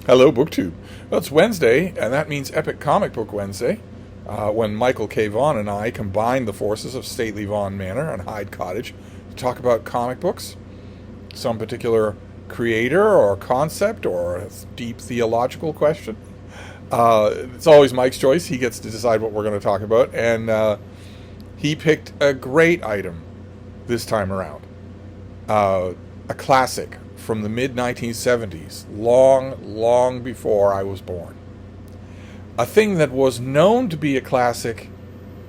Hello, BookTube. Well, it's Wednesday, and that means Epic Comic Book Wednesday, when Michael K Vaughan and I combined the forces of stately Vaughan Manor and Hyde Cottage to talk about comic books, some particular creator or concept or a deep theological question. It's always Mike's choice. He gets to decide what we're going to talk about, and he picked a great item this time around. A classic from the mid-1970s, long before I was born. A thing that was known to be a classic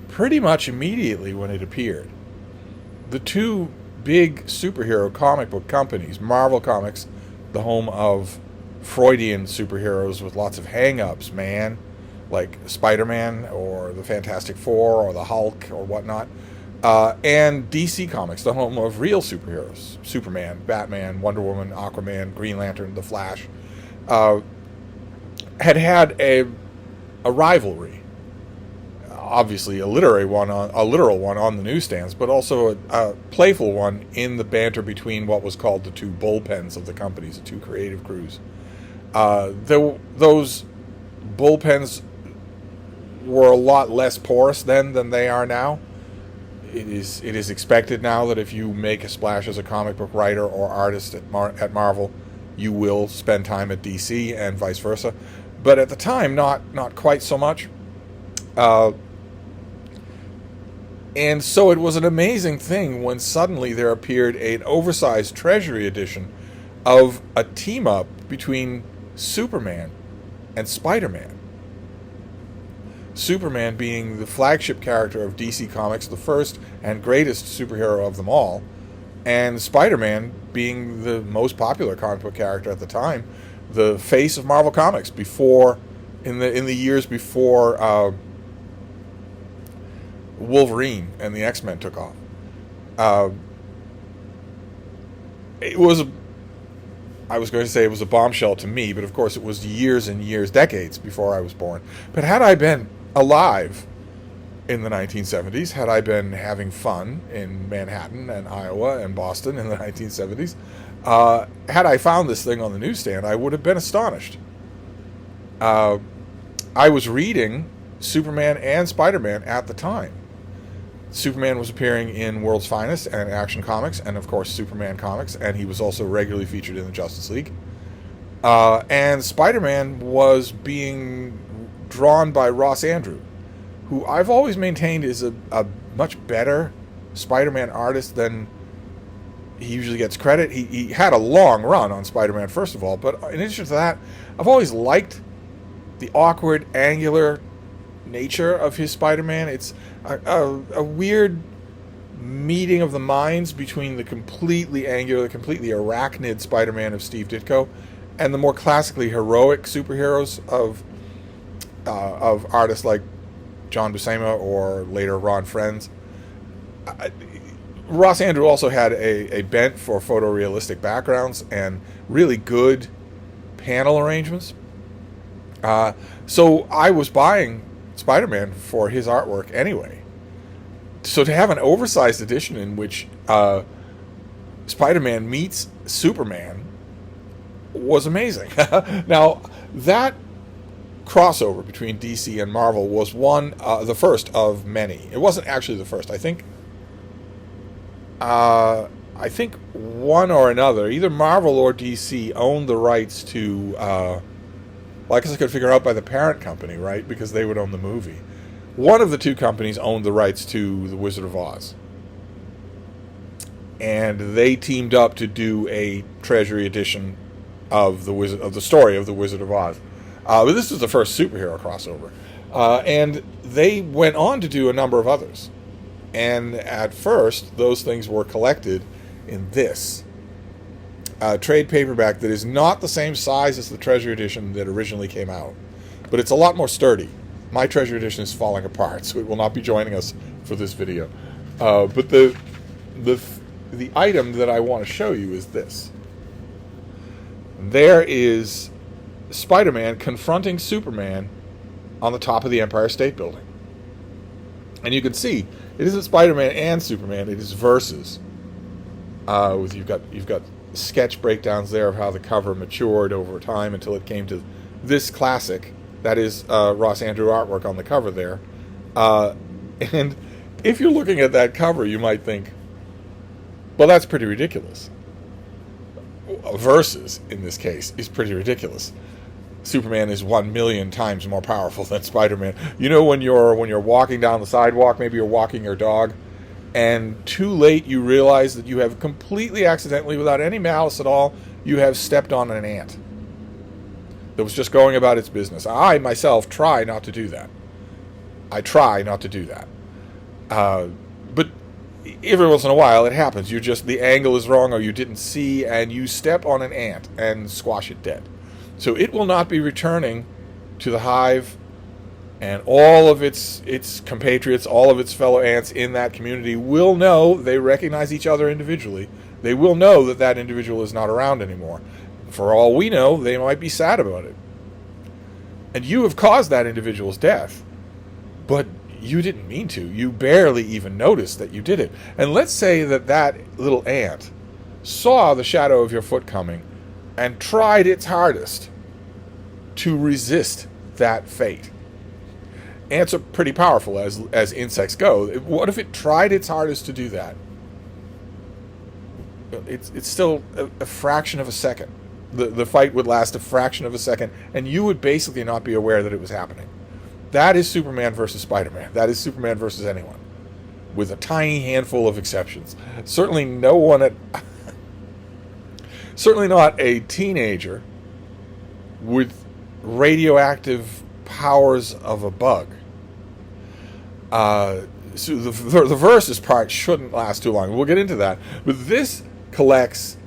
pretty much immediately when it appeared. The two big superhero comic book companies, Marvel Comics, the home of Freudian superheroes with lots of hang-ups, man, like Spider-Man or the Fantastic Four or the Hulk or whatnot, and DC Comics, the home of real superheroes, Superman, Batman, Wonder Woman, Aquaman, Green Lantern, The Flash, had a rivalry. Obviously, a literal one on the newsstands, but also a playful one in the banter between what was called the two bullpens of the companies, the two creative crews. Those bullpens were a lot less porous then than they are now. It is expected now that if you make a splash as a comic book writer or artist at Marvel, you will spend time at DC and vice versa. But at the time, not quite so much. And so it was an amazing thing when suddenly there appeared an oversized Treasury edition of a team-up between Superman and Spider-Man. Superman being the flagship character of DC Comics, the first and greatest superhero of them all, and Spider-Man being the most popular comic book character at the time, the face of Marvel Comics in the years before Wolverine and the X-Men took off. I was going to say it was a bombshell to me, but of course it was years and years, decades before I was born. But had I been alive in the 1970s, had I been having fun in Manhattan and Iowa and Boston in the 1970s, had I found this thing on the newsstand, I would have been astonished. I was reading Superman and Spider-Man at the time. Superman was appearing in World's Finest and Action Comics, and of course Superman Comics, and he was also regularly featured in the Justice League. And Spider-Man was being drawn by Ross Andru, who I've always maintained is a much better Spider-Man artist than he usually gets credit. He had a long run on Spider-Man, first of all, but in addition to that, I've always liked the awkward, angular nature of his Spider-Man. It's a weird meeting of the minds between the completely angular, completely arachnid Spider-Man of Steve Ditko and the more classically heroic superheroes of artists like John Buscema or later Ron Frenz. Ross Andru also had a bent for photorealistic backgrounds and really good panel arrangements. So I was buying Spider-Man for his artwork anyway. So to have an oversized edition in which Spider-Man meets Superman was amazing. Now, that crossover between DC and Marvel was the first of many. It wasn't actually the first. I think one or another, either Marvel or DC, owned the rights to. Well, I guess I could figure out by the parent company, right? Because they would own the movie. One of the two companies owned the rights to The Wizard of Oz. And they teamed up to do a Treasury edition of the story of The Wizard of Oz. But this was the first superhero crossover. And they went on to do a number of others. And at first, those things were collected in this trade paperback that is not the same size as the Treasury edition that originally came out, but it's a lot more sturdy. My Treasury edition is falling apart, so it will not be joining us for this video. But the item that I want to show you is this. There is Spider-Man confronting Superman on the top of the Empire State Building, and you can see it isn't Spider-Man and Superman; it is versus. You've got sketch breakdowns there of how the cover matured over time until it came to this classic. That is Ross Andru artwork on the cover there. And if you're looking at that cover, you might think, well, that's pretty ridiculous. Versus, in this case, is pretty ridiculous. Superman is 1,000,000 times more powerful than Spider-Man. You know, when you're walking down the sidewalk, maybe you're walking your dog, and too late you realize that you have completely accidentally, without any malice at all, you have stepped on an ant that was just going about its business. I, myself, try not to do that. But every once in a while it happens. The angle is wrong, or you didn't see, and you step on an ant and squash it dead. So it will not be returning to the hive, and all of its compatriots, all of its fellow ants in that community will know, they recognize each other individually, they will know that that individual is not around anymore. For all we know, they might be sad about it. And you have caused that individual's death, but you didn't mean to. You barely even noticed that you did it. And let's say that little ant saw the shadow of your foot coming and tried its hardest to resist that fate. Ants are pretty powerful as insects go. What if it tried its hardest to do that? It's still a fraction of a second. The fight would last a fraction of a second, and you would basically not be aware that it was happening. That is Superman versus Spider-Man. That is Superman versus anyone, with a tiny handful of exceptions. Certainly not a teenager with radioactive powers of a bug. So the versus part shouldn't last too long. We'll get into that. But this collects...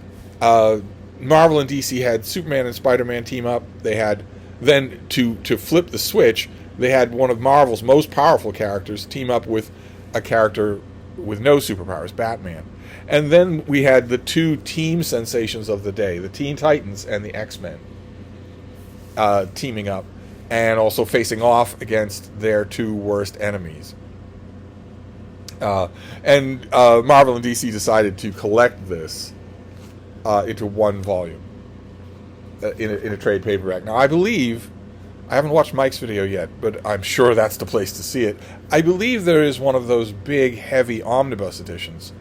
Marvel and DC had Superman and Spider-Man team up. They had, then to flip the switch, they had one of Marvel's most powerful characters team up with a character with no superpowers, Batman. And then we had the two team sensations of the day, the Teen Titans and the X-Men, teaming up and also facing off against their two worst enemies. And Marvel and DC decided to collect this into one volume in a trade paperback. Now, I haven't watched Mike's video yet, but I'm sure that's the place to see it. I believe there is one of those big, heavy omnibus editions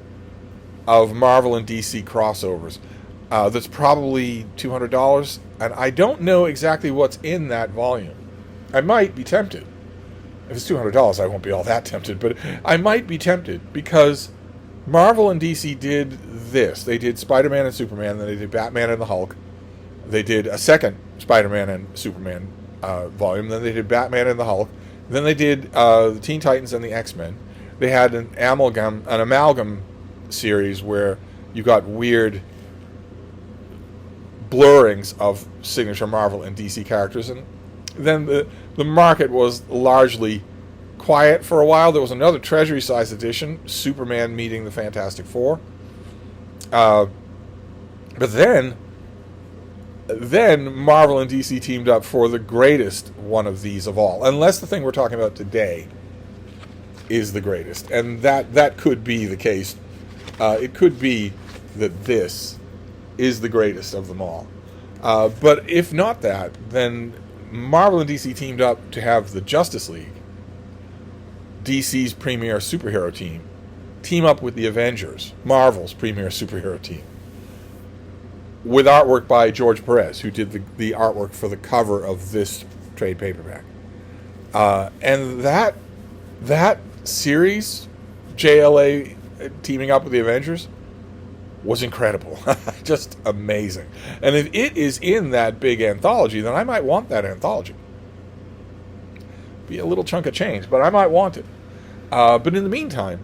of Marvel and DC crossovers that's probably $200, and I don't know exactly what's in that volume. I might be tempted. If it's $200, I won't be all that tempted, but I might be tempted because Marvel and DC did this. They did Spider-Man and Superman, then they did Batman and the Hulk. They did a second Spider-Man and Superman volume, then they did Batman and the Hulk. Then they did the Teen Titans and the X-Men. They had an amalgam series where you got weird blurrings of signature Marvel and DC characters. And then the market was largely quiet for a while. There was another Treasury-size edition, Superman meeting the Fantastic Four. But then Marvel and DC teamed up for the greatest one of these of all. Unless the thing we're talking about today is the greatest. And that could be the case. It could be that this is the greatest of them all. But if not that, then Marvel and DC teamed up to have the Justice League, DC's premier superhero team up with the Avengers, Marvel's premier superhero team, with artwork by George Perez, who did the artwork for the cover of this trade paperback. And that series, JLA teaming up with the Avengers, was incredible. Just amazing. And if it is in that big anthology, then I might want that anthology. Be a little chunk of change, but I might want it. But in the meantime,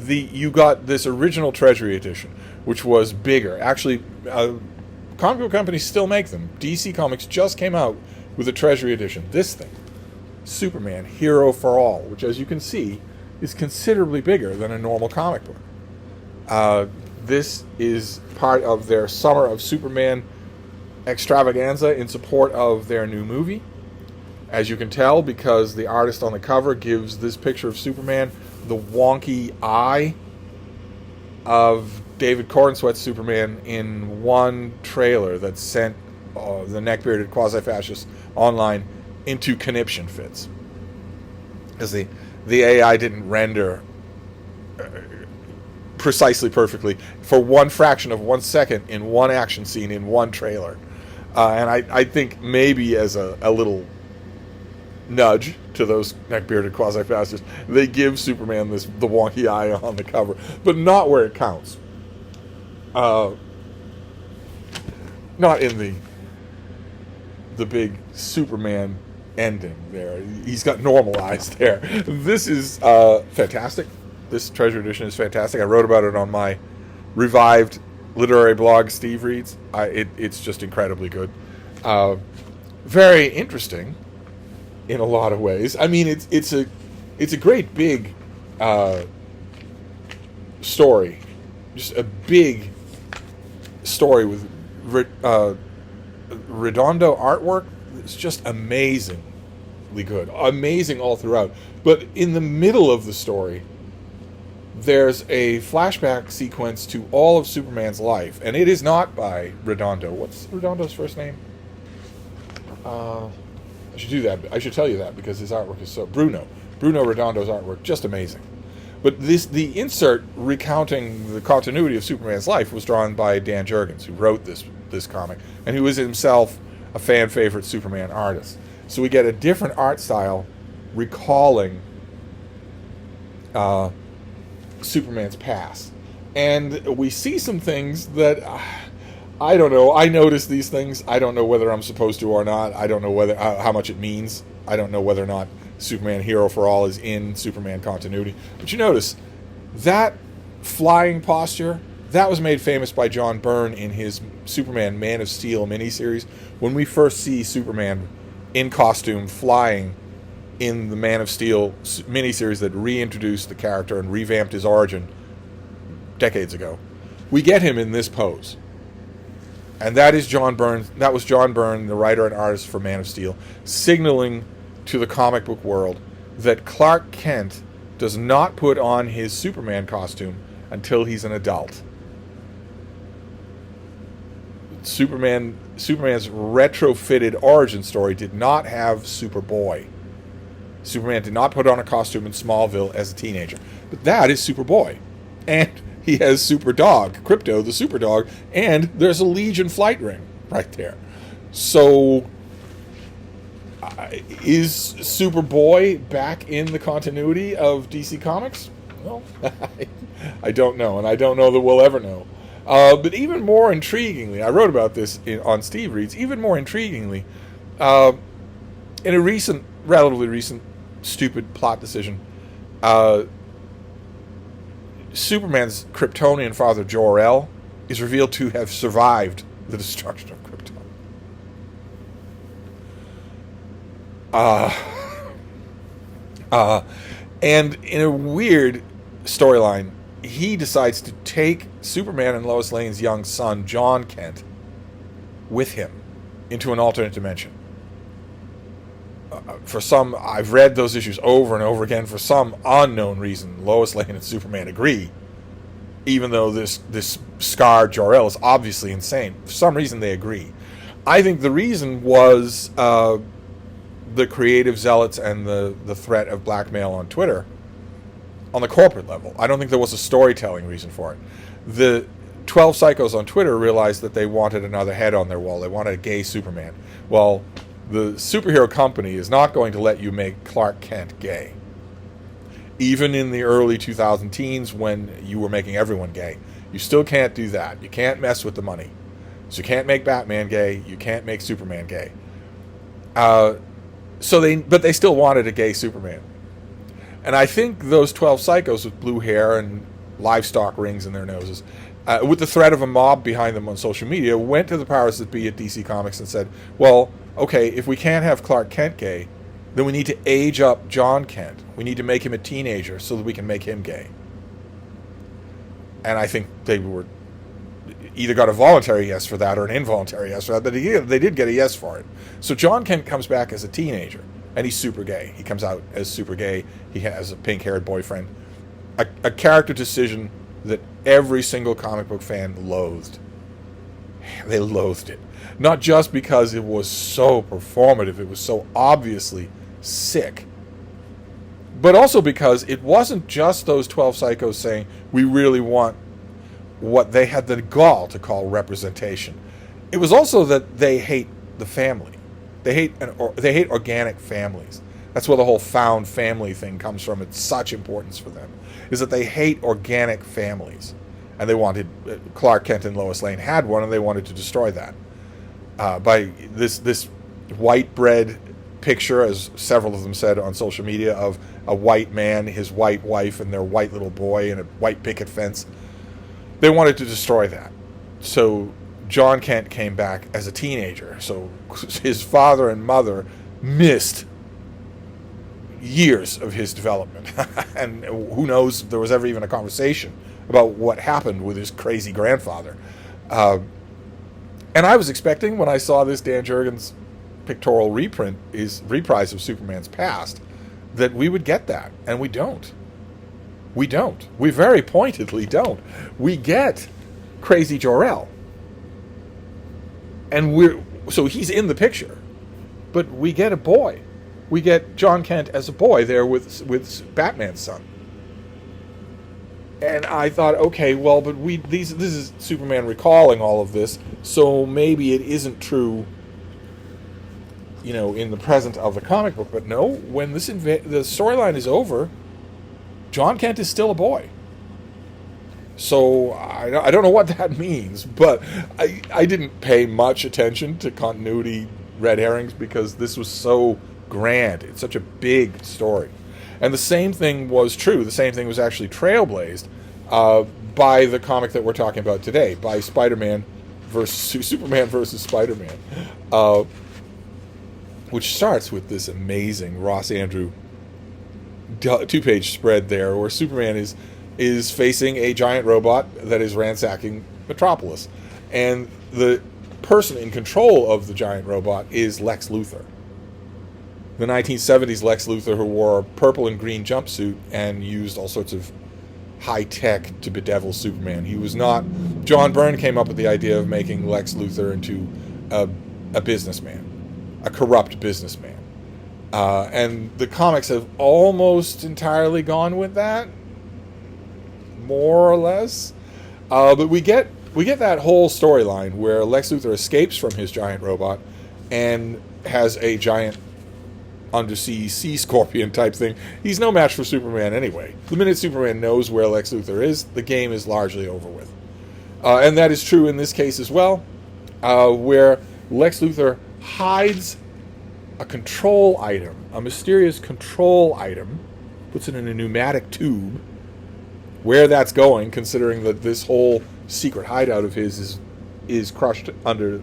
you got this original Treasury edition, which was bigger. Actually, comic book companies still make them. DC Comics just came out with a Treasury edition. This thing, Superman, Hero for All, which, as you can see, is considerably bigger than a normal comic book. This is part of their Summer of Superman extravaganza in support of their new movie. As you can tell, because the artist on the cover gives this picture of Superman the wonky eye of David Cornsweet's Superman in one trailer that sent the neck-bearded quasi-fascists online into conniption fits. Because the AI didn't render precisely perfectly for one fraction of 1 second in one action scene in one trailer. And I think maybe as a little nudge to those neck-bearded quasi-fascists, they give Superman the wonky eye on the cover, but not where it counts. Not in the big Superman ending there. He's got normal eyes there. This is fantastic. This Treasure Edition is fantastic. I wrote about it on my revived literary blog, Steve Reads. It's just incredibly good. Very interesting in a lot of ways. I mean, it's a great big story, just a big story with redondo artwork. It's just amazingly good, amazing all throughout. But in the middle of the story, there's a flashback sequence to all of Superman's life, and it is not by Redondo. What's Redondo's first name? I should do that. I should tell you that because his artwork is so... Bruno Redondo's artwork, just amazing. But the insert recounting the continuity of Superman's life was drawn by Dan Jurgens, who wrote this comic, and who is himself a fan favorite Superman artist. So we get a different art style recalling Superman's past. And we see some things that... I don't know. I notice these things. I don't know whether I'm supposed to or not. I don't know whether how much it means. I don't know whether or not Superman Hero for All is in Superman continuity. But you notice, that flying posture, that was made famous by John Byrne in his Superman Man of Steel miniseries. When we first see Superman in costume flying in the Man of Steel miniseries that reintroduced the character and revamped his origin decades ago, we get him in this pose. And that is John Byrne. That was John Byrne, the writer and artist for Man of Steel, signaling to the comic book world that Clark Kent does not put on his Superman costume until he's an adult. Superman's retrofitted origin story did not have Superboy. Superman did not put on a costume in Smallville as a teenager. But that is Superboy. And he has Superdog, Crypto the Superdog, and there's a Legion flight ring right there. So, is Superboy back in the continuity of DC Comics? Well, I don't know, and I don't know that we'll ever know. But even more intriguingly, I wrote about this on Steve Reads, even more intriguingly, in a relatively recent, stupid plot decision, Superman's Kryptonian father, Jor-El, is revealed to have survived the destruction of Krypton. And in a weird storyline, he decides to take Superman and Lois Lane's young son, John Kent, with him into an alternate dimension. For some, I've read those issues over and over again. For some unknown reason, Lois Lane and Superman agree, even though this scarred Jor-El is obviously insane. For some reason, they agree. I think the reason was the creative zealots and the threat of blackmail on Twitter on the corporate level. I don't think there was a storytelling reason for it. The 12 psychos on Twitter realized that they wanted another head on their wall. They wanted a gay Superman. Well, the superhero company is not going to let you make Clark Kent gay. Even in the early 2000 teens when you were making everyone gay. You still can't do that. You can't mess with the money. So you can't make Batman gay. You can't make Superman gay. But they still wanted a gay Superman. And I think those 12 psychos with blue hair and livestock rings in their noses, with the threat of a mob behind them on social media, went to the powers that be at DC Comics and said, well, okay, if we can't have Clark Kent gay, then we need to age up John Kent. We need to make him a teenager so that we can make him gay. And I think they were either got a voluntary yes for that or an involuntary yes for that, but they did get a yes for it. So John Kent comes back as a teenager, and he's super gay. He comes out as super gay. He has a pink-haired boyfriend. A character decision that every single comic book fan loathed. They loathed it. Not just because it was so performative, it was so obviously sick, but also because it wasn't just those 12 psychos saying, we really want what they had the gall to call representation. It was also that they hate the family. They hate organic families. That's where the whole found family thing comes from. It's such importance for them, is that they hate organic families. And they wanted, Clark Kent and Lois Lane had one, and they wanted to destroy that. By this white bread picture, as several of them said on social media, of a white man, his white wife, and their white little boy in a white picket fence. They wanted to destroy that. So John Kent came back as a teenager. So his father and mother missed years of his development. And who knows if there was ever even a conversation about what happened with his crazy grandfather. And I was expecting, when I saw this Dan Jurgens pictorial reprint, his reprise of Superman's past, that we would get that. And we don't. We don't. We very pointedly don't. We get Crazy Jor-El. And so he's in the picture. But we get a boy. We get John Kent as a boy there with Batman's son. And I thought, okay, well, but this is Superman recalling all of this, so maybe it isn't true, in the present of the comic book. But no, when the storyline is over, John Kent is still a boy. So I don't know what that means, but I didn't pay much attention to continuity red herrings because this was so grand. It's such a big story. And the same thing was true. The same thing was actually trailblazed by the comic that we're talking about today, by Superman versus Spider-Man, which starts with this amazing Ross Andru two-page spread there, where Superman is facing a giant robot that is ransacking Metropolis, and the person in control of the giant robot is Lex Luthor. The 1970s Lex Luthor, who wore a purple and green jumpsuit and used all sorts of high tech to bedevil Superman. He was not. John Byrne came up with the idea of making Lex Luthor into a businessman, a corrupt businessman. And the comics have almost entirely gone with that, more or less. But we get that whole storyline where Lex Luthor escapes from his giant robot and has a giant undersea sea scorpion type thing. He's no match for Superman anyway. The minute Superman knows where Lex Luthor is, the game is largely over with. And that is true in this case as well, where Lex Luthor hides a control item, a mysterious control item, puts it in a pneumatic tube. Where that's going, considering that this whole secret hideout of his is crushed under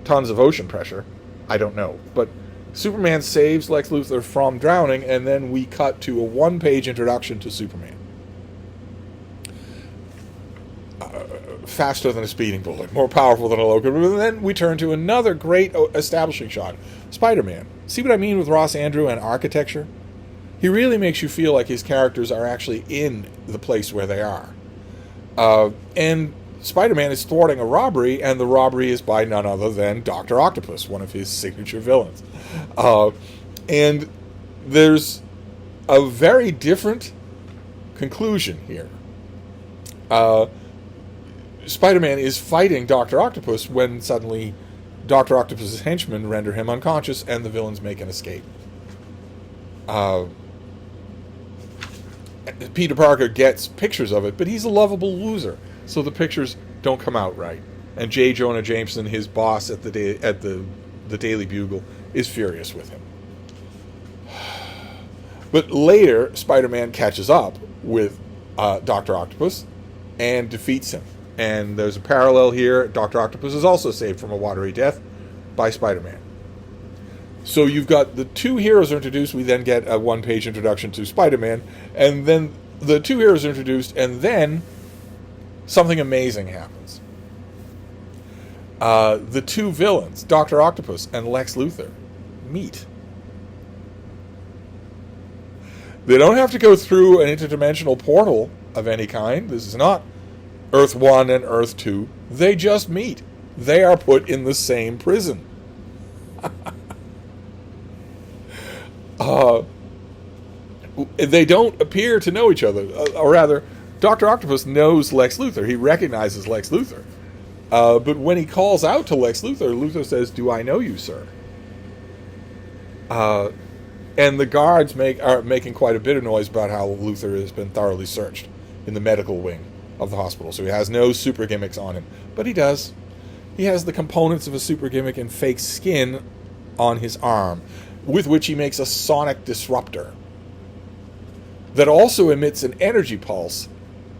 tons of ocean pressure, I don't know. But Superman saves Lex Luthor from drowning, and then we cut to a one-page introduction to Superman. Faster than a speeding bullet, more powerful than a locomotive, and then we turn to another great establishing shot. Spider-Man. See what I mean with Ross Andru and architecture? He really makes you feel like his characters are actually in the place where they are. And Spider-Man is thwarting a robbery, and the robbery is by none other than Dr. Octopus, one of his signature villains. And there's a very different conclusion here. Spider-Man is fighting Dr. Octopus when suddenly Dr. Octopus's henchmen render him unconscious, and the villains make an escape. Peter Parker gets pictures of it, but he's a lovable loser, so the pictures don't come out right. And J. Jonah Jameson, his boss at the Daily Bugle, is furious with him. But later, Spider-Man catches up with Dr. Octopus and defeats him. And there's a parallel here. Dr. Octopus is also saved from a watery death by Spider-Man. So you've got the two heroes are introduced. We then get a one-page introduction to Spider-Man. And then the two heroes are introduced. And then something amazing happens. The two villains, Dr. Octopus and Lex Luthor, meet. They don't have to go through an interdimensional portal of any kind. This is not Earth 1 and Earth 2. They just meet. They are put in the same prison. They don't appear to know each other. Or rather, Dr. Octopus knows Lex Luthor. He recognizes Lex Luthor. But when he calls out to Lex Luthor, Luthor says, "Do I know you, sir?" And the guards are making quite a bit of noise about how Luthor has been thoroughly searched in the medical wing of the hospital. So he has no super gimmicks on him. But he does. He has the components of a super gimmick and fake skin on his arm, with which he makes a sonic disruptor that also emits an energy pulse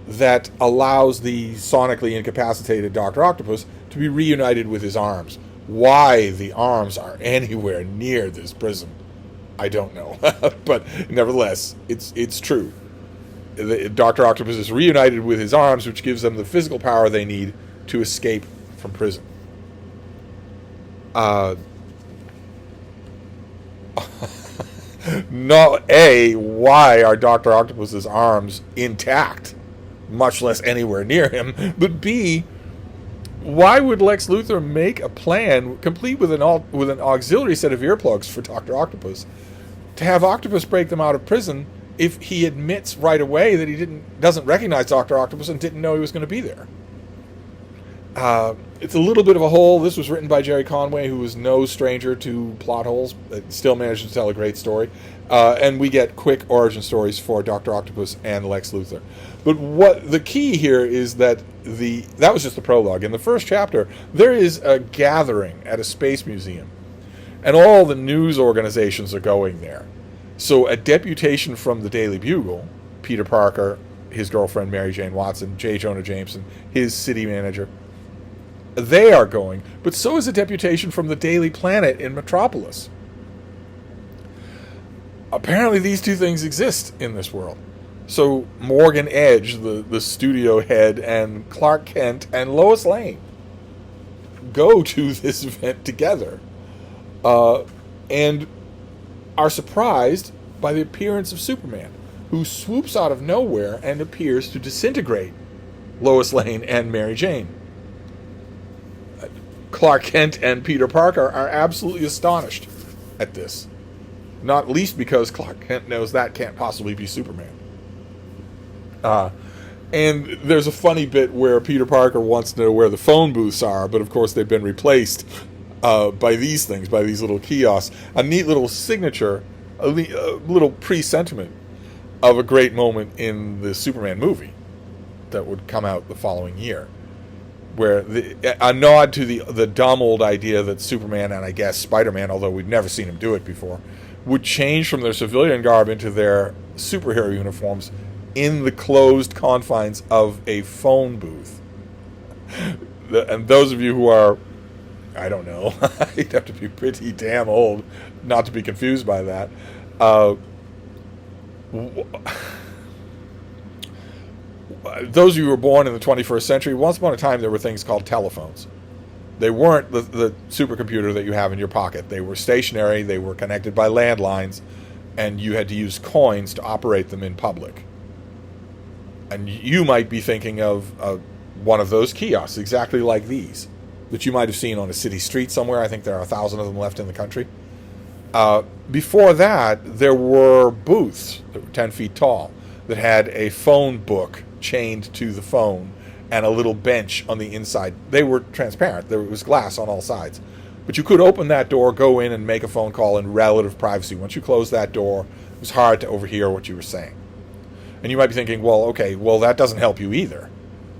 that allows the sonically incapacitated Dr. Octopus to be reunited with his arms. Why the arms are anywhere near this prison, I don't know. But nevertheless, it's true. Dr. Octopus is reunited with his arms, which gives them the physical power they need to escape from prison. Why are Dr. Octopus's arms intact, much less anywhere near him? But B, why would Lex Luthor make a plan, complete with an auxiliary set of earplugs for Dr. Octopus, to have Octopus break them out of prison if he admits right away that he doesn't recognize Dr. Octopus and didn't know he was going to be there? It's a little bit of a hole. This was written by Jerry Conway, who was no stranger to plot holes, but still managed to tell a great story. And we get quick origin stories for Dr. Octopus and Lex Luthor. But what the key here is that that was just the prologue. In the first chapter, there is a gathering at a space museum, and all the news organizations are going there. So a deputation from the Daily Bugle, Peter Parker, his girlfriend Mary Jane Watson, J. Jonah Jameson, his city manager, they are going, but so is a deputation from the Daily Planet in Metropolis. Apparently these two things exist in this world. So Morgan Edge, the studio head, and Clark Kent and Lois Lane go to this event together and are surprised by the appearance of Superman, who swoops out of nowhere and appears to disintegrate Lois Lane and Mary Jane. Clark Kent and Peter Parker are absolutely astonished at this. Not least because Clark Kent knows that can't possibly be Superman. And there's a funny bit where Peter Parker wants to know where the phone booths are, but of course they've been replaced by these things, by these little kiosks. A neat little signature, a little pre-sentiment of a great moment in the Superman movie that would come out the following year, where a nod to the dumb old idea that Superman and I guess Spider-Man, although we'd never seen him do it before, would change from their civilian garb into their superhero uniforms in the closed confines of a phone booth. And those of you who are, I don't know, you'd have to be pretty damn old not to be confused by that. Those of you who were born in the 21st century, once upon a time there were things called telephones. They weren't the supercomputer that you have in your pocket. They were stationary, they were connected by landlines, and you had to use coins to operate them in public. And you might be thinking of one of those kiosks, exactly like these, that you might have seen on a city street somewhere. I think there are 1,000 of them left in the country. Before that, there were booths that were 10 feet tall that had a phone book chained to the phone and a little bench on the inside. They were transparent. There was glass on all sides. But you could open that door, go in, and make a phone call in relative privacy. Once you closed that door, it was hard to overhear what you were saying. And you might be thinking, well, okay, that doesn't help you either.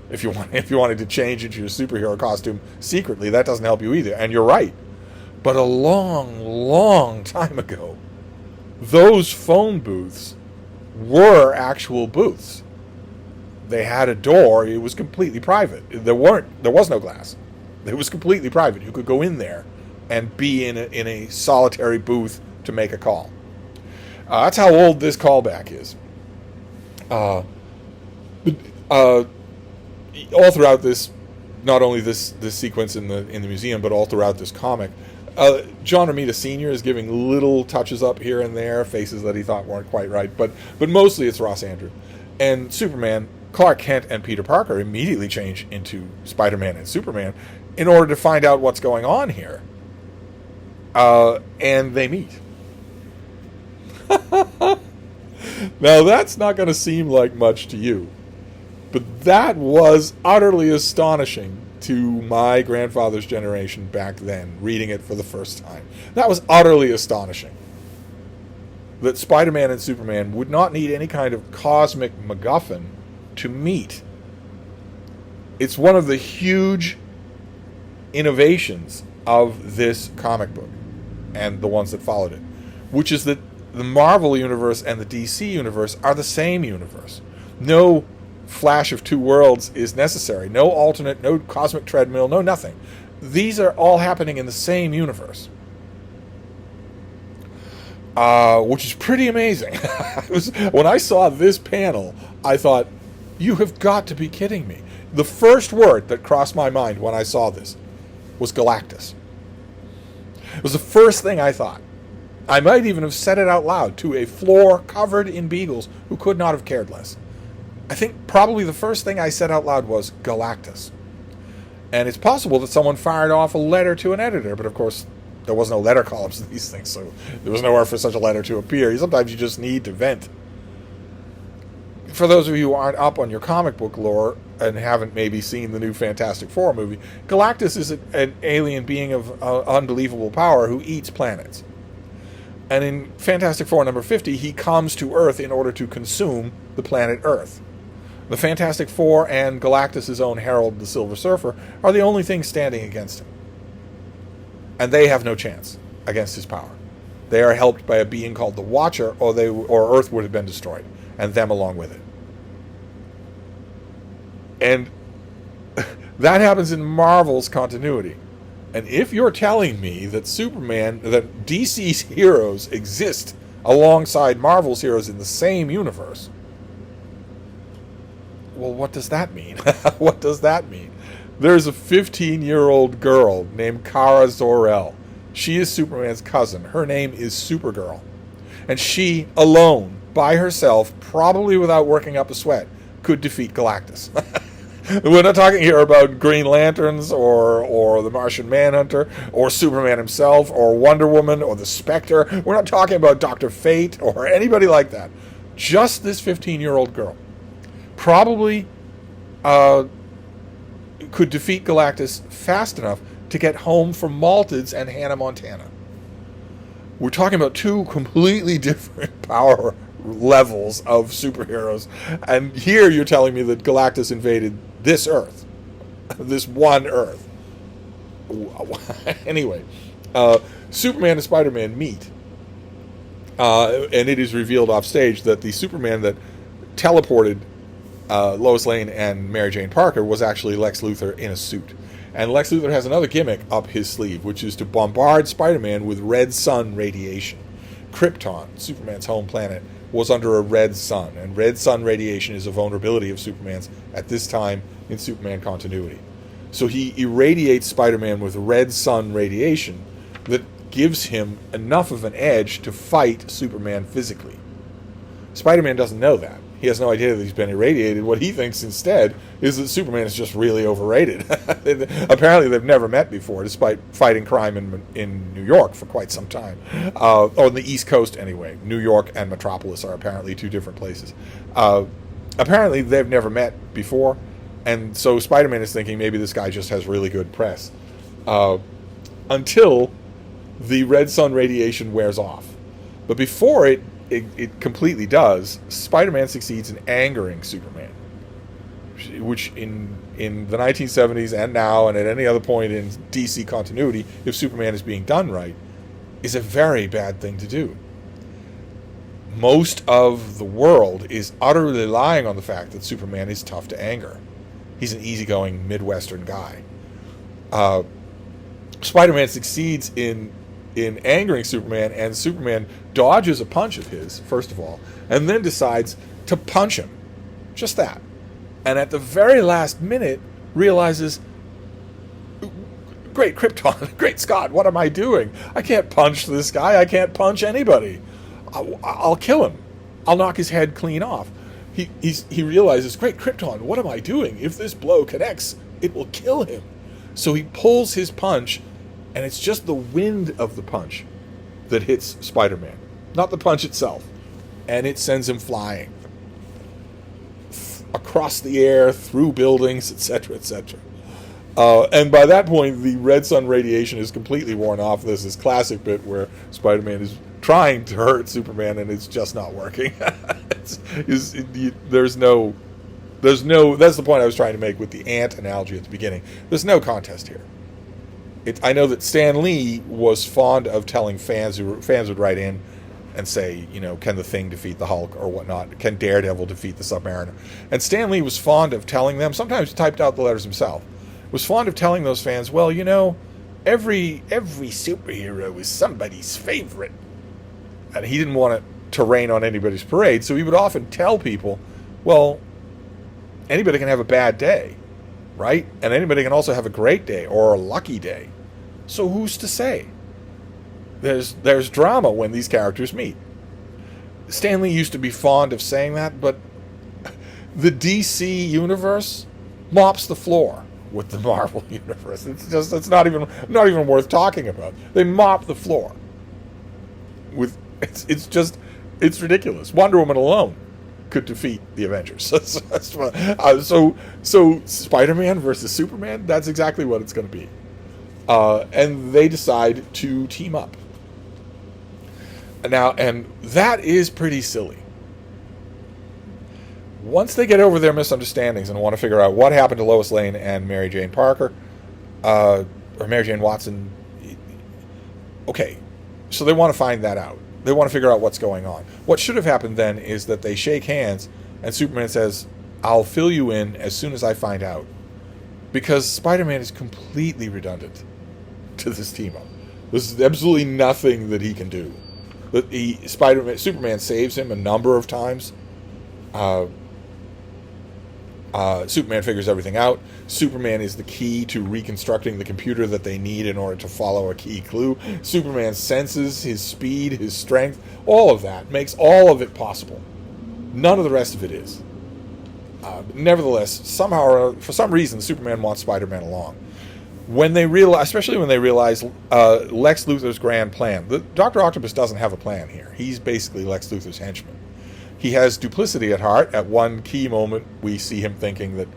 If you wanted to change into your superhero costume secretly, that doesn't help you either. And you're right. But a long, long time ago, those phone booths were actual booths. They had a door. It was completely private. There was no glass. It was completely private. You could go in there and be in a solitary booth to make a call. That's how old this callback is. All throughout this, not only this sequence in the museum, but all throughout this comic, John Romita Sr. is giving little touches up here and there, faces that he thought weren't quite right, but mostly it's Ross Andru. And Superman Clark Kent and Peter Parker immediately change into Spider-Man and Superman in order to find out what's going on here. And they meet. Now, that's not going to seem like much to you, but that was utterly astonishing to my grandfather's generation back then, reading it for the first time. That was utterly astonishing. That Spider-Man and Superman would not need any kind of cosmic MacGuffin to meet. It's one of the huge innovations of this comic book and the ones that followed it, which is that the Marvel universe and the DC universe are the same universe. No flash of two worlds is necessary. No alternate, no cosmic treadmill, no nothing. These are all happening in the same universe. Which is pretty amazing. When I saw this panel, I thought, you have got to be kidding me. The first word that crossed my mind when I saw this was Galactus. It was the first thing I thought. I might even have said it out loud to a floor covered in beagles who could not have cared less. I think probably the first thing I said out loud was Galactus. And it's possible that someone fired off a letter to an editor, but of course there was no letter columns in these things, so there was nowhere for such a letter to appear. Sometimes you just need to vent. For those of you who aren't up on your comic book lore and haven't maybe seen the new Fantastic Four movie, Galactus is an alien being of unbelievable power who eats planets. And in Fantastic Four number 50, he comes to Earth in order to consume the planet Earth. The Fantastic Four and Galactus' own Herald the Silver Surfer are the only things standing against him. And they have no chance against his power. They are helped by a being called the Watcher, or Earth would have been destroyed, and them along with it. And that happens in Marvel's continuity. And if you're telling me that that DC's heroes exist alongside Marvel's heroes in the same universe, well, what does that mean? What does that mean? There's a 15-year-old girl named Kara Zor-El. She is Superman's cousin. Her name is Supergirl. And she alone, by herself, probably without working up a sweat, could defeat Galactus. We're not talking here about Green Lanterns or the Martian Manhunter or Superman himself or Wonder Woman or the Spectre. We're not talking about Dr. Fate or anybody like that. Just this 15-year-old girl. Probably could defeat Galactus fast enough to get home from Malteds and Hannah Montana. We're talking about two completely different power levels of superheroes. And here you're telling me that Galactus invaded this Earth. This one Earth. Anyway, Superman and Spider-Man meet. And it is revealed off stage that the Superman that teleported Lois Lane and Mary Jane Parker was actually Lex Luthor in a suit. And Lex Luthor has another gimmick up his sleeve, which is to bombard Spider-Man with red sun radiation. Krypton, Superman's home planet, was under a red sun, and red sun radiation is a vulnerability of Superman's at this time in Superman continuity. So he irradiates Spider-Man with red sun radiation that gives him enough of an edge to fight Superman physically. Spider-Man doesn't know that. He has no idea that he's been irradiated. What he thinks instead is that Superman is just really overrated. Apparently they've never met before, despite fighting crime in New York for quite some time. On the East Coast anyway. New York and Metropolis are apparently two different places. Apparently they've never met before, and so Spider-Man is thinking maybe this guy just has really good press. Until the red sun radiation wears off. But before it completely does, Spider-Man succeeds in angering Superman, which in the 1970s and now and at any other point in DC continuity, if Superman is being done right, is a very bad thing to do. Most of the world is utterly relying on the fact that Superman is tough to anger. He's an easygoing Midwestern guy. Spider-Man succeeds in angering Superman, and Superman dodges a punch of his, first of all, and then decides to punch him. Just that. And at the very last minute, realizes, great Krypton, great Scott, what am I doing? I can't punch this guy. I can't punch anybody. I'll kill him. I'll knock his head clean off. he realizes, great, Krypton, what am I doing? If this blow connects, it will kill him. So he pulls his punch, and it's just the wind of the punch that hits Spider-Man, not the punch itself. And it sends him flying across the air, through buildings, etc., etc. And by that point, the red sun radiation is completely worn off. There's this classic bit where Spider-Man is trying to hurt Superman, and it's just not working. There's no. That's the point I was trying to make with the ant analogy at the beginning. There's no contest here. I know that Stan Lee was fond of telling fans would write in and say, can the Thing defeat the Hulk or whatnot? Can Daredevil defeat the Submariner? And Stan Lee was fond of telling them, sometimes he typed out the letters himself, was fond of telling those fans, well, every superhero is somebody's favorite. And he didn't want it to rain on anybody's parade, so he would often tell people, well, anybody can have a bad day, right? And anybody can also have a great day or a lucky day. So who's to say? There's drama when these characters meet. Stan Lee used to be fond of saying that, but the DC universe mops the floor with the Marvel universe. It's not even worth talking about. They mop the floor. It's ridiculous. Wonder Woman alone could defeat the Avengers. So Spider-Man versus Superman, that's exactly what it's going to be. And they decide to team up. Now, and that is pretty silly. Once they get over their misunderstandings and want to figure out what happened to Lois Lane and Mary Jane Parker, or Mary Jane Watson, okay, so they want to find that out. They want to figure out what's going on. What should have happened then is that they shake hands and Superman says, I'll fill you in as soon as I find out. Because Spider-Man is completely redundant to this team-up. There's absolutely nothing that he can do. Superman saves him a number of times. Superman figures everything out. Superman is the key to reconstructing the computer that they need in order to follow a key clue. Superman senses his speed, his strength, all of that makes all of it possible. None of the rest of it is. Nevertheless, somehow or for some reason, Superman wants Spider-Man along. Especially when they realize Lex Luthor's grand plan. Dr. Octopus doesn't have a plan here. He's basically Lex Luthor's henchman. He has duplicity at heart. At one key moment, we see him thinking that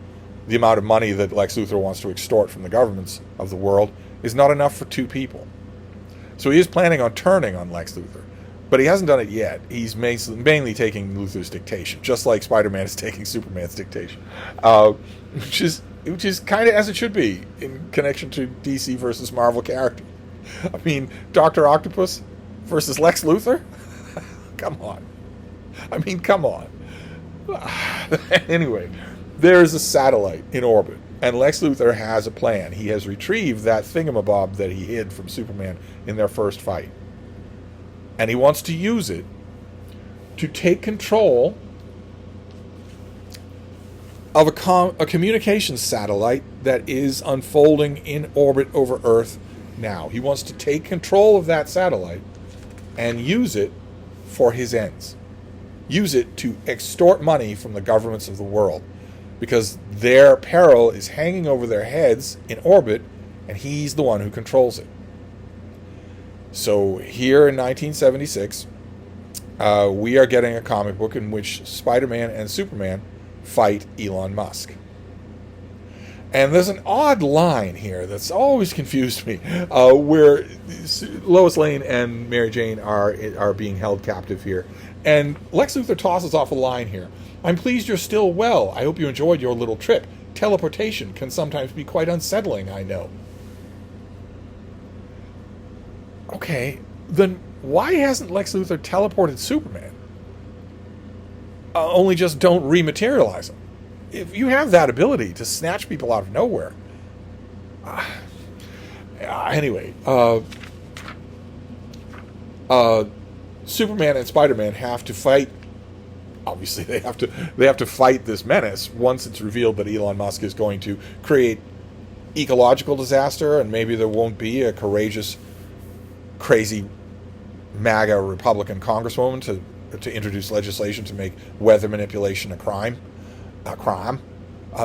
the amount of money that Lex Luthor wants to extort from the governments of the world is not enough for two people. So he is planning on turning on Lex Luthor. But he hasn't done it yet. He's mainly taking Luthor's dictation, just like Spider-Man is taking Superman's dictation. Which is kind of as it should be in connection to DC versus Marvel character. I mean, Dr. Octopus versus Lex Luthor? Come on. Anyway, there's a satellite in orbit, and Lex Luthor has a plan. He has retrieved that thingamabob that he hid from Superman in their first fight. And he wants to use it to take control of a communications satellite that is unfolding in orbit over Earth now. He wants to take control of that satellite and use it for his ends. Use it to extort money from the governments of the world, because their peril is hanging over their heads in orbit, and he's the one who controls it. So here in 1976, we are getting a comic book in which Spider-Man and Superman fight Elon Musk. And there's an odd line here that's always confused me, where Lois Lane and Mary Jane are being held captive here. And Lex Luthor tosses off a line here. I'm pleased you're still well. I hope you enjoyed your little trip. Teleportation can sometimes be quite unsettling, I know. Okay, then why hasn't Lex Luthor teleported Superman? Only just don't rematerialize him. If you have that ability to snatch people out of nowhere. Anyway, Superman and Spider-Man have to fight. Obviously, they have to fight this menace once it's revealed that Elon Musk is going to create ecological disaster, and maybe there won't be a courageous, crazy MAGA Republican congresswoman to to introduce legislation to make weather manipulation a crime.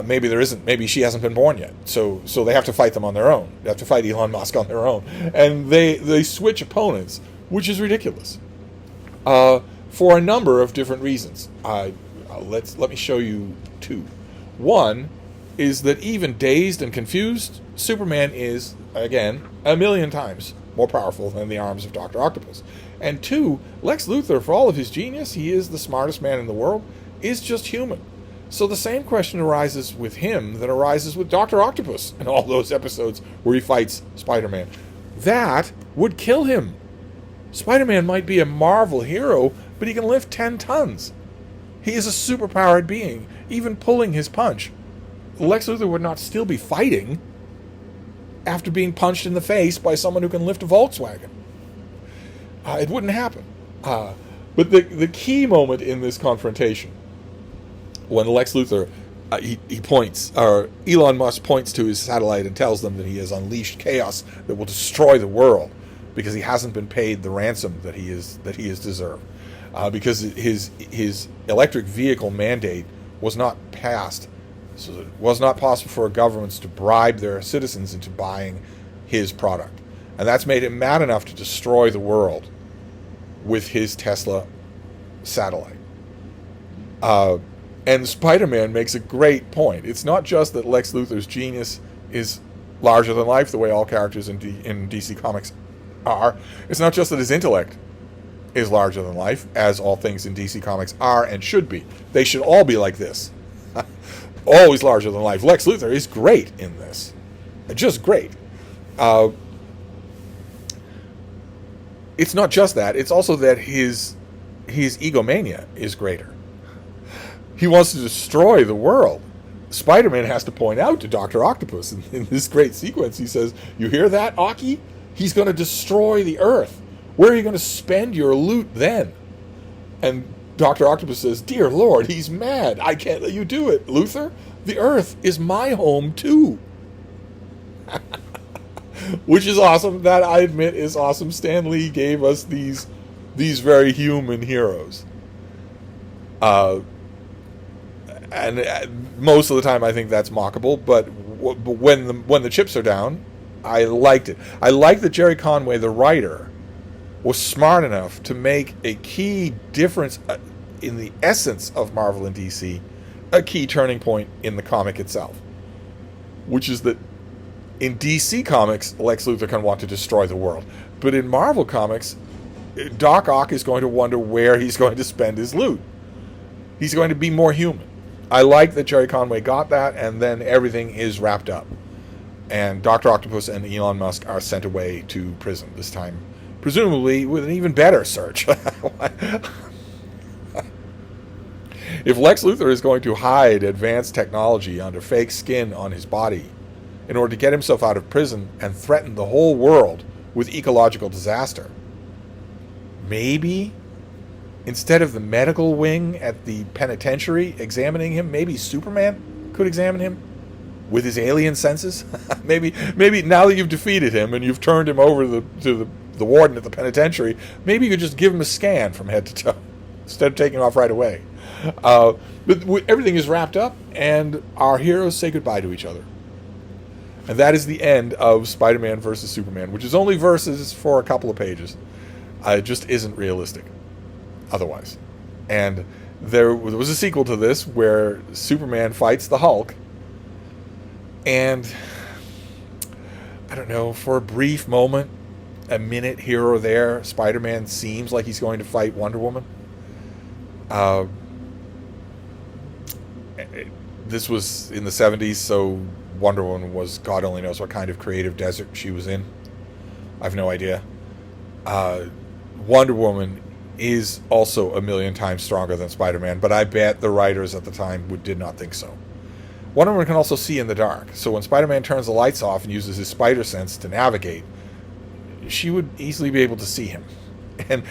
Maybe there isn't. Maybe she hasn't been born yet. So they have to fight them on their own. They have to fight Elon Musk on their own. And they switch opponents, which is ridiculous, for a number of different reasons. Let me show you two. One is that even dazed and confused, Superman is, again, a million times more powerful than the arms of Dr. Octopus. And two, Lex Luthor, for all of his genius, he is the smartest man in the world, is just human. So the same question arises with him that arises with Dr. Octopus in all those episodes where he fights Spider-Man. That would kill him. Spider-Man might be a Marvel hero, but he can lift 10 tons. He is a superpowered being, even pulling his punch. Lex Luthor would not still be fighting after being punched in the face by someone who can lift a Volkswagen. It wouldn't happen. But the key moment in this confrontation, when Lex Luthor, he points, or Elon Musk points to his satellite and tells them that he has unleashed chaos that will destroy the world because he hasn't been paid the ransom that he is deserved. Because his electric vehicle mandate was not passed, so it was not possible for governments to bribe their citizens into buying his product. And that's made him mad enough to destroy the world with his Tesla satellite. And Spider-Man makes a great point. It's not just that Lex Luthor's genius is larger than life, the way all characters in DC Comics are. It's not just that his intellect is larger than life, as all things in DC Comics are and should be. They should all be like this. Always larger than life. Lex Luthor is great in this. Just great. It's not just that. It's also that his egomania is greater. He wants to destroy the world. Spider-Man has to point out to Dr. Octopus in this great sequence. He says, "You hear that, Ocky? He's going to destroy the Earth. Where are you going to spend your loot then?" And Dr. Octopus says, "Dear Lord, he's mad. I can't let you do it. Luthor, the Earth is my home too." Which is awesome. That, I admit, is awesome. Stan Lee gave us these very human heroes. And most of the time I think that's mockable, but when the chips are down, I liked it. I liked that Jerry Conway, the writer, was smart enough to make a key difference in the essence of Marvel and DC, a key turning point in the comic itself, which is that in DC Comics, Lex Luthor can want to destroy the world, but in Marvel Comics, Doc Ock is going to wonder where he's going to spend his loot. He's going to be more human. I like that Jerry Conway got that, and then everything is wrapped up. And Dr. Octopus and Elon Musk are sent away to prison, this time presumably with an even better search. If Lex Luthor is going to hide advanced technology under fake skin on his body in order to get himself out of prison and threaten the whole world with ecological disaster, maybe instead of the medical wing at the penitentiary examining him, maybe Superman could examine him with his alien senses. maybe now that you've defeated him and you've turned him over to the warden at the penitentiary, maybe you could just give him a scan from head to toe instead of taking him off right away. But everything is wrapped up, and our heroes say goodbye to each other. And that is the end of Spider-Man versus Superman, which is only verses for a couple of pages. It just isn't realistic otherwise. And there was a sequel to this where Superman fights the Hulk, and I don't know, for a brief moment, a minute here or there, Spider-Man seems like he's going to fight Wonder Woman. This was in the 70s, so Wonder Woman was, God only knows what kind of creative desert she was in. I have no idea. Wonder Woman is also a million times stronger than Spider-Man, but I bet the writers at the time did not think so. Wonder Woman can also see in the dark, so when Spider-Man turns the lights off and uses his spider sense to navigate, she would easily be able to see him. And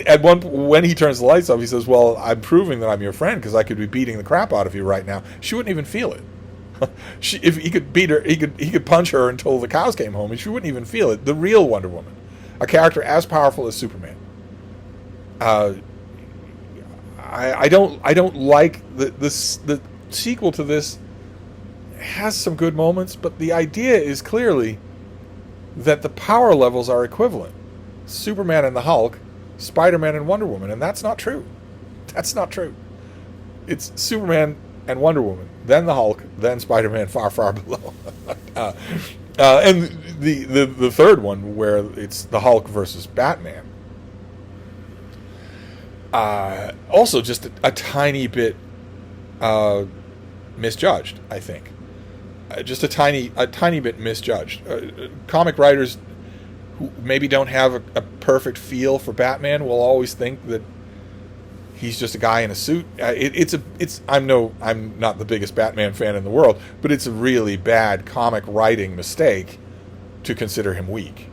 at when he turns the lights off, he says, "Well, I'm proving that I'm your friend because I could be beating the crap out of you right now." She wouldn't even feel it. If he could beat her, he could punch her until the cows came home, and she wouldn't even feel it. The real Wonder Woman, a character as powerful as Superman, I don't like the sequel to this has some good moments, but the idea is clearly that the power levels are equivalent. Superman and the Hulk, Spider-Man and Wonder Woman, and that's not true. That's not true. It's Superman and Wonder Woman, then the Hulk, then Spider-Man far, far below. And the third one, where it's the Hulk versus Batman, also just a tiny bit misjudged, I think. Just a tiny bit misjudged. Comic writers who maybe don't have a perfect feel for Batman will always think that he's just a guy in a suit. I'm not the biggest Batman fan in the world, but it's a really bad comic writing mistake to consider him weak.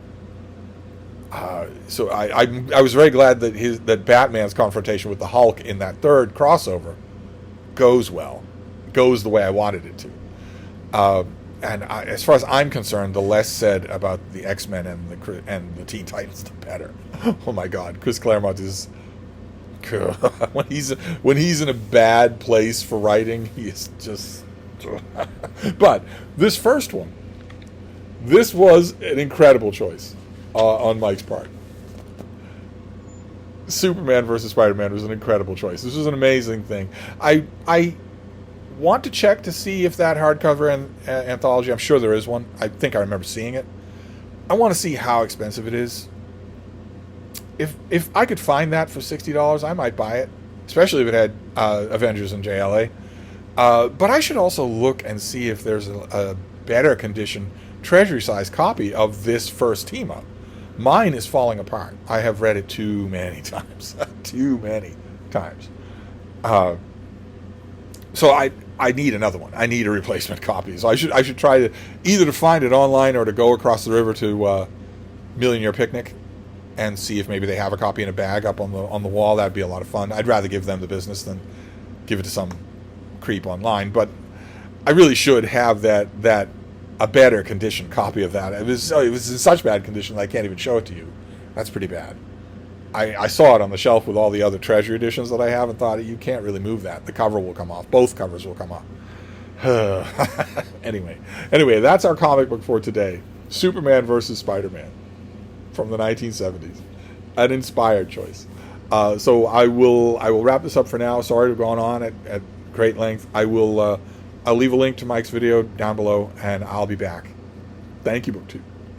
So I was very glad that Batman's confrontation with the Hulk in that third crossover goes the way I wanted it to. As far as I'm concerned, the less said about the X-Men and the Teen Titans, the better. Oh my God, Chris Claremont is when he's in a bad place for writing, he is just. But this first one, this was an incredible choice on Mike's part. Superman versus Spider-Man was an incredible choice. This was an amazing thing. I want to check to see if that hardcover anthology, I'm sure there is one. I think I remember seeing it. I want to see how expensive it is. If I could find that for $60, I might buy it, especially if it had Avengers and JLA. But I should also look and see if there's a better condition, treasury-size copy of this first team-up. Mine is falling apart. I have read it too many times. Too many times. So I need another one. I need a replacement copy. So I should try to either to find it online or to go across the river to Millionaire Picnic and see if maybe they have a copy in a bag up on the wall. That'd be a lot of fun. I'd rather give them the business than give it to some creep online. But I really should have that a better condition copy of that. It was in such bad condition that I can't even show it to you. That's pretty bad. I saw it on the shelf with all the other treasure editions that I have and thought, you can't really move that. The cover will come off. Both covers will come off. Anyway, that's our comic book for today. Superman versus Spider-Man from the 1970s. An inspired choice. So I will wrap this up for now. Sorry to have gone on at great length. I'll leave a link to Mike's video down below, and I'll be back. Thank you, BookTube.